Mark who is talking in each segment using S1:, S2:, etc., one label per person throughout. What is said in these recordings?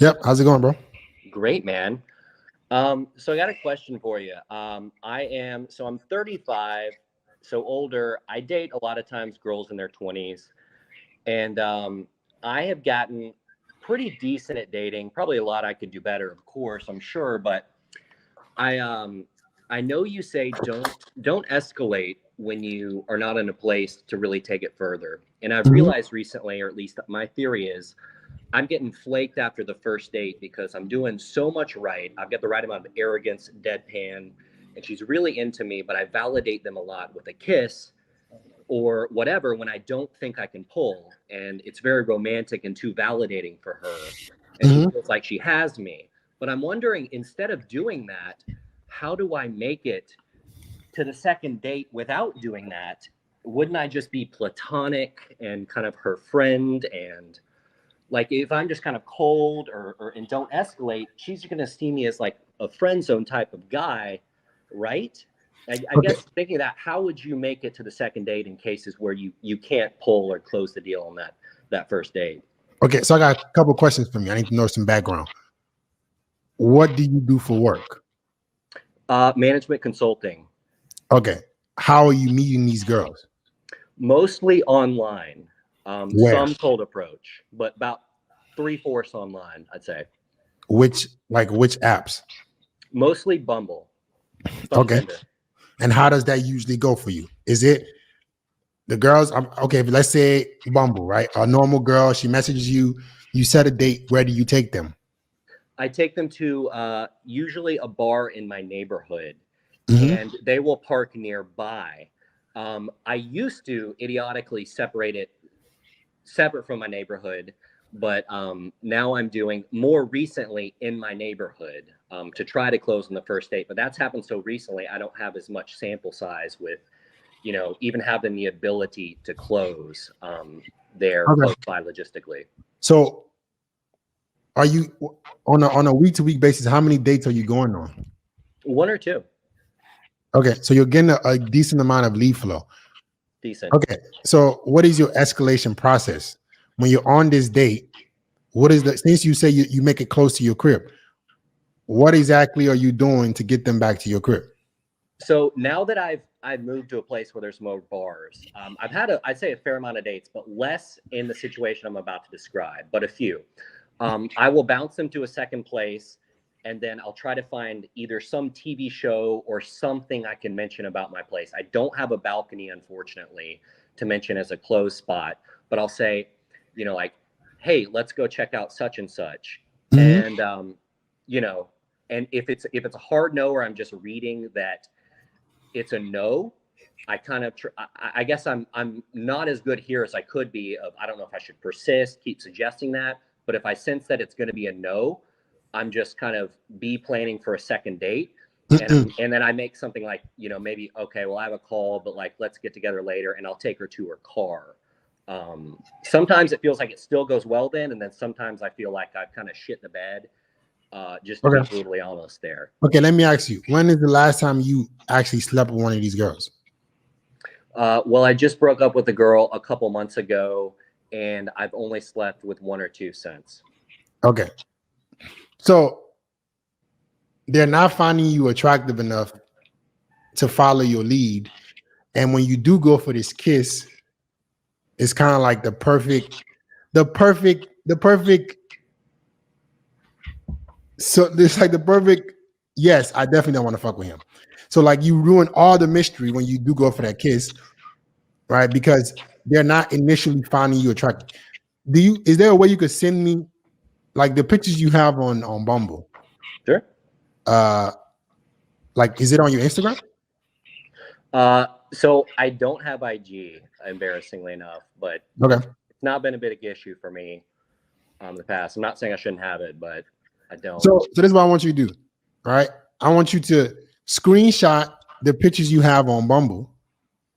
S1: Yep. How's it going, bro?
S2: Great, man. So I got a question for you. I'm 35, so older. I date a lot of times girls in their 20s, and I have gotten pretty decent at dating. Probably a lot I could do better, of course, I'm sure, but I um I know you say don't escalate when you are not in a place to really take it further. And I've
S1: Hmm.
S2: realized recently, or at least my theory is, I'm getting flaked after the first date because I'm doing so much right. I've got the right amount of arrogance, deadpan, and she's really into me, but I validate them a lot with a kiss or whatever when I don't think I can pull. And it's very romantic and too validating for her. And she
S1: Hmm.
S2: feels like she has me. But I'm wondering, instead of doing that, how do I make it to the second date without doing that? Wouldn't I just be platonic and kind of her friend? And like if I'm just kind of cold or and don't escalate, she's going to see me as like a friend zone type of guy, right? I
S1: Okay.
S2: guess thinking that, how would you make it to the second date in cases where you can't pull or close the deal on that first date?
S1: Okay. So I got a couple questions for me. I need to know some background. What do you do for work?
S2: Management consulting,
S1: Okay. How are you meeting these girls?
S2: mostly online,
S1: Where?
S2: some cold approach, but about three-fourths online, I'd say.
S1: Which apps?
S2: Mostly Bumble, some
S1: Okay.
S2: Tinder.
S1: And how does that usually go for you? Is it the girls? Okay, but let's say Bumble, right? A normal girl, she messages you, you set a date. Where do you take them?
S2: I take them to usually a bar in my neighborhood,
S1: Hmm.
S2: and they will park nearby. I used to idiotically separate it separate from my neighborhood, but now I'm doing more recently in my neighborhood to try to close on the first date. But that's happened so recently, I don't have as much sample size with, even having the ability to close there
S1: Okay.
S2: close by logistically.
S1: So are you on a week to week basis? How many dates are you going on?
S2: One or two,
S1: Okay, so you're getting a decent amount of lead flow.
S2: decent.
S1: Okay, so what is your escalation process when you're on this date? What is the since you say you make it close to your crib? What exactly are you doing to get them back to your crib?
S2: So now that I've moved to a place where there's more bars, I've had I'd say a fair amount of dates, but less in the situation I'm about to describe, but a few. I will bounce them to a second place, and then I'll try to find either some TV show or something I can mention about my place. I don't have a balcony, unfortunately, to mention as a closed spot, but I'll say, like, hey, let's go check out such and such,
S1: Mhm.
S2: and you know, and if it's a hard no, or I'm just reading that it's a no, I kind of I guess I'm not as good here as I could be. Of I don't know if I should persist, keep suggesting that, but if I sense that it's going to be a no, I'm just kind of be planning for a second date,
S1: Mm-mm.
S2: and then I make something like, maybe, okay, well, I have a call, but like, let's get together later, and I'll take her to her car. Sometimes it feels like it still goes well then, and then sometimes I feel like I've kind of shit the bed. Just to be
S1: Okay.
S2: brutally honest there.
S1: Okay, let me ask you, when is the last time you actually slept with one of these girls?
S2: Well, I just broke up with a girl a couple months ago, and I've only slept with one or two since.
S1: Okay. So they're not finding you attractive enough to follow your lead. And when you do go for this kiss, it's kind of like the perfect. So it's like the perfect. Yes, I definitely don't want to fuck with him. So like you ruin all the mystery when you do go for that kiss, right? Because they're not initially finding you attractive. Is there a way you could send me like the pictures you have on Bumble?
S2: Sure.
S1: Uh, like is it on your Instagram?
S2: So I don't have IG, embarrassingly enough, but
S1: Okay.
S2: it's not been a big issue for me in the past. I'm not saying I shouldn't have it, but I don't.
S1: So this is what I want you to do. All right. I want you to screenshot the pictures you have on Bumble.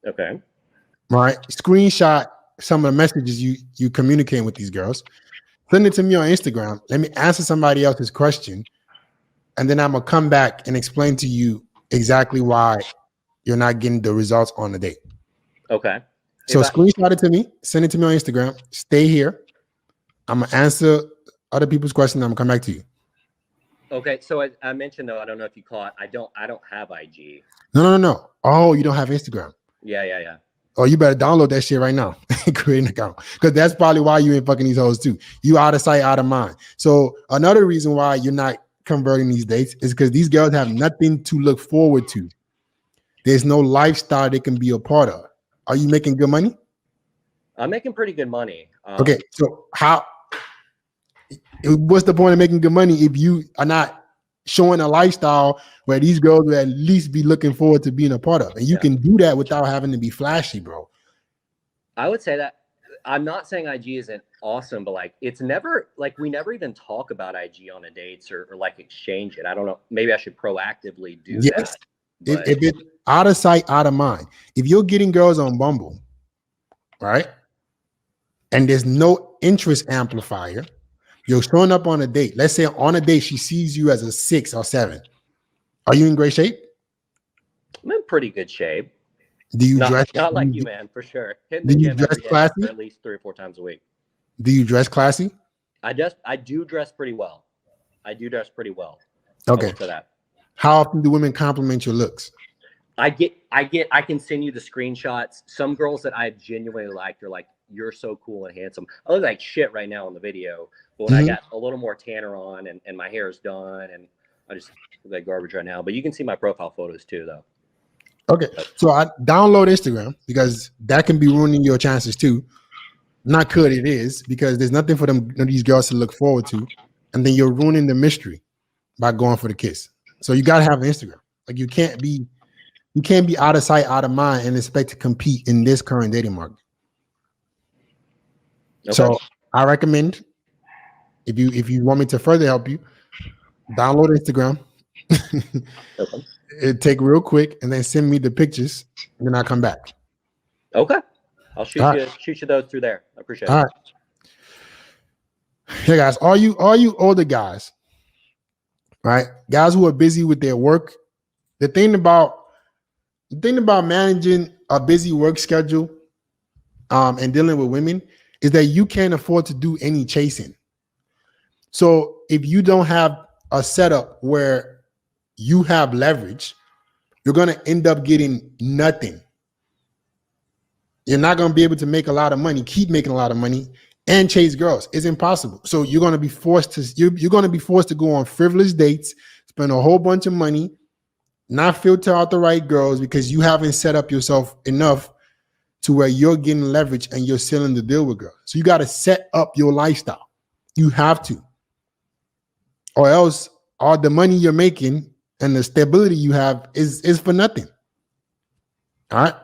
S2: Okay.
S1: Right. Screenshot some of the messages you communicating with these girls. Send it to me on Instagram. Let me answer somebody else's question. And then I'm gonna come back and explain to you exactly why you're not getting the results on the date.
S2: Okay.
S1: So
S2: If I
S1: screenshot it to me, send it to me on Instagram. Stay here. I'm gonna answer other people's questions. I'm gonna come back to you.
S2: Okay, so I mentioned though, I don't know if you caught. I don't have IG.
S1: No. Oh, you don't have Instagram.
S2: Yeah.
S1: Oh, you better download that shit right now and create an account. Because that's probably why you ain't fucking these hoes too. You out of sight, out of mind. So another reason why you're not converting these dates is because these girls have nothing to look forward to. There's no lifestyle they can be a part of. Are you making good money?
S2: I'm making pretty good money.
S1: Okay, so what's the point of making good money if you are not showing a lifestyle where these girls will at least be looking forward to being a part of? And you can do that without having to be flashy, bro.
S2: I would say that I'm not saying IG isn't awesome, but like it's never like we never even talk about IG on a dates or like exchange it. I don't know. Maybe I should proactively do that.
S1: If it's out of sight, out of mind. If you're getting girls on Bumble, right? And there's no interest amplifier, you're showing up on a date. Let's say on a date, she sees you as a 6 or 7. Are you in great shape?
S2: I'm in pretty good shape.
S1: Do you dress?
S2: Not like you, man, for sure. Hitting
S1: Do
S2: the
S1: you
S2: gym
S1: dress
S2: every day
S1: classy?
S2: for at least 3 or 4 times a week.
S1: Do you dress classy?
S2: I do dress pretty well.
S1: Okay.
S2: For that.
S1: How often do women compliment your looks?
S2: I can send you the screenshots. Some girls that I genuinely liked are like, you're so cool and handsome. I look like shit right now in the video, but when I got a little more tanner on and my hair is done and I just look like garbage right now. But you can see my profile photos too, though.
S1: Okay, so I download Instagram because that can be ruining your chances too. Not good, it is, because there's nothing for these girls to look forward to, and then you're ruining the mystery by going for the kiss. So you gotta have an Instagram. Like you can't be out of sight, out of mind, and expect to compete in this current dating market. Okay. So I recommend if you want me to further help you, download Instagram.
S2: Okay.
S1: It take real quick, and then send me the pictures, and then I'll come back.
S2: Okay, I'll shoot you those through there. I appreciate it.
S1: All right. Hey guys, all you older guys, right? Guys who are busy with their work. The thing about managing a busy work schedule, and dealing with women is that you can't afford to do any chasing. So if you don't have a setup where you have leverage, you're going to end up getting nothing. You're not going to be able to make a lot of money, keep making a lot of money, and chase girls. It's impossible. So you're going to be forced to go on frivolous dates, spend a whole bunch of money, not filter out the right girls because you haven't set up yourself enough to where you're getting leverage and you're sealing the deal with girls. So you got to set up your lifestyle. You have to. Or else all the money you're making and the stability you have is for nothing. All right.